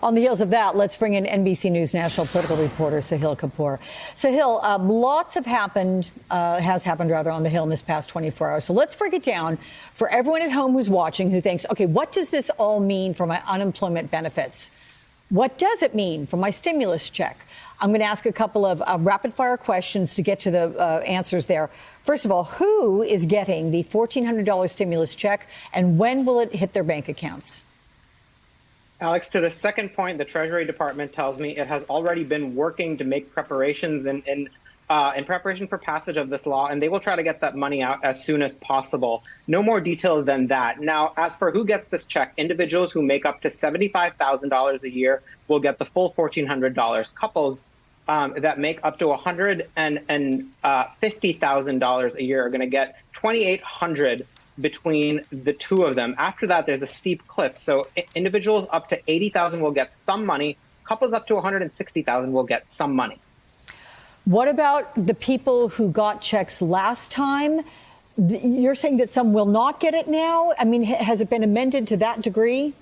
On the heels of that, let's bring in NBC News national political reporter Sahil Kapoor. Sahil, lots has happened on the Hill in this past 24 hours. So let's break it down for everyone at home who's watching who thinks, okay, what does this all mean for my unemployment benefits? What does it mean for my stimulus check? I'm going to ask a couple of rapid fire questions to get to the answers there. First of all, who is getting the $1,400 stimulus check and when will it hit their bank accounts? Alex, to the second point, the Treasury Department tells me it has already been working to make preparations in preparation for passage of this law, and they will try to get that money out as soon as possible. No more detail than that. Now, as for who gets this check, individuals who make up to $75,000 a year will get the full $1,400. Couples that make up to $150,000 a year are going to get $2,800 between the two of them. After that, there's a steep cliff. So individuals up to $80,000 will get some money. Couples up to $160,000 will get some money. What about the people who got checks last time? You're saying that some will not get it now? I mean, has it been amended to that degree?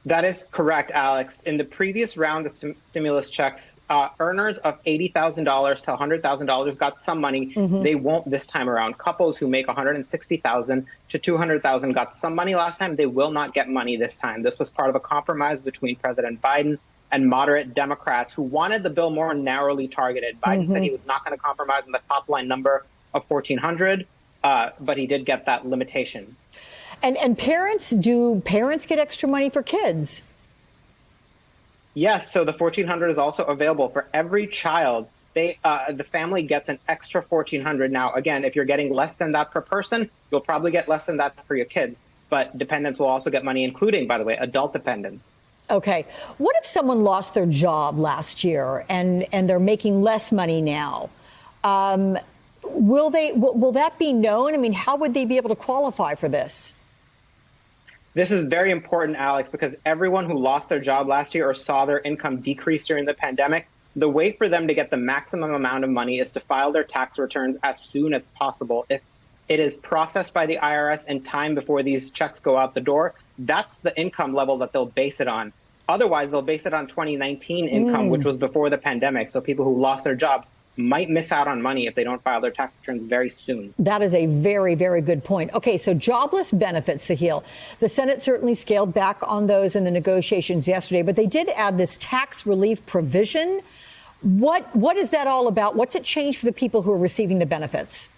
That is correct, Alex. In the previous round of stimulus checks, earners of $80,000 to $100,000 got some money. They won't this time around. Couples who make $160,000 to $200,000 got some money last time. They will not get money this time. This was part of a compromise between President Biden and moderate Democrats who wanted the bill more narrowly targeted. Biden said he was not going to compromise on the top line number of $1,400, but he did get that limitation. And do parents get extra money for kids? Yes, so the $1,400 is also available for every child. The family gets an extra $1,400. Now, again, if you're getting less than that per person, you'll probably get less than that for your kids. But dependents will also get money, including, by the way, adult dependents. Okay. What if someone lost their job last year and they're making less money now? Will that be known? I mean, how would they be able to qualify for this? This is very important, Alex, because everyone who lost their job last year or saw their income decrease during the pandemic, the way for them to get the maximum amount of money is to file their tax returns as soon as possible. If it is processed by the IRS in time before these checks go out the door, that's the income level that they'll base it on. Otherwise, they'll base it on 2019 income, which was before the pandemic. So people who lost their jobs might miss out on money if they don't file their tax returns very soon. That is a very, very good point. Okay, so jobless benefits, Sahil. The Senate certainly scaled back on those in the negotiations yesterday, but they did add this tax relief provision. What is that all about? What's it changed for the people who are receiving the benefits?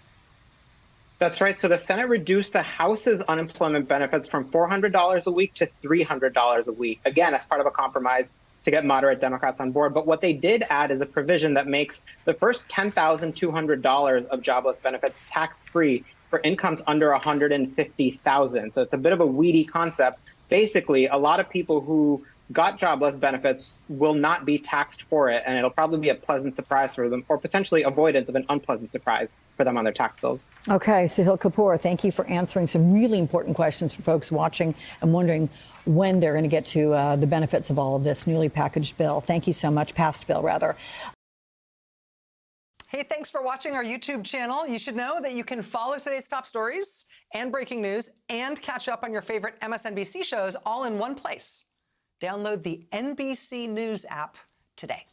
That's right. So the Senate reduced the House's unemployment benefits from $400 a week to $300 a week, again, as part of a compromise to get moderate Democrats on board. But what they did add is a provision that makes the first $10,200 of jobless benefits tax-free for incomes under $150,000. So it's a bit of a weedy concept. Basically, a lot of people who got jobless benefits will not be taxed for it, and it'll probably be a pleasant surprise for them, or potentially avoidance of an unpleasant surprise for them on their tax bills. Okay, Sahil Kapoor, thank you for answering some really important questions for folks watching and wondering when they're going to get to the benefits of all of this newly packaged bill. Thank you so much, passed bill, rather. Hey, thanks for watching our YouTube channel. You should know that you can follow today's top stories and breaking news and catch up on your favorite MSNBC shows all in one place. Download the NBC News app today.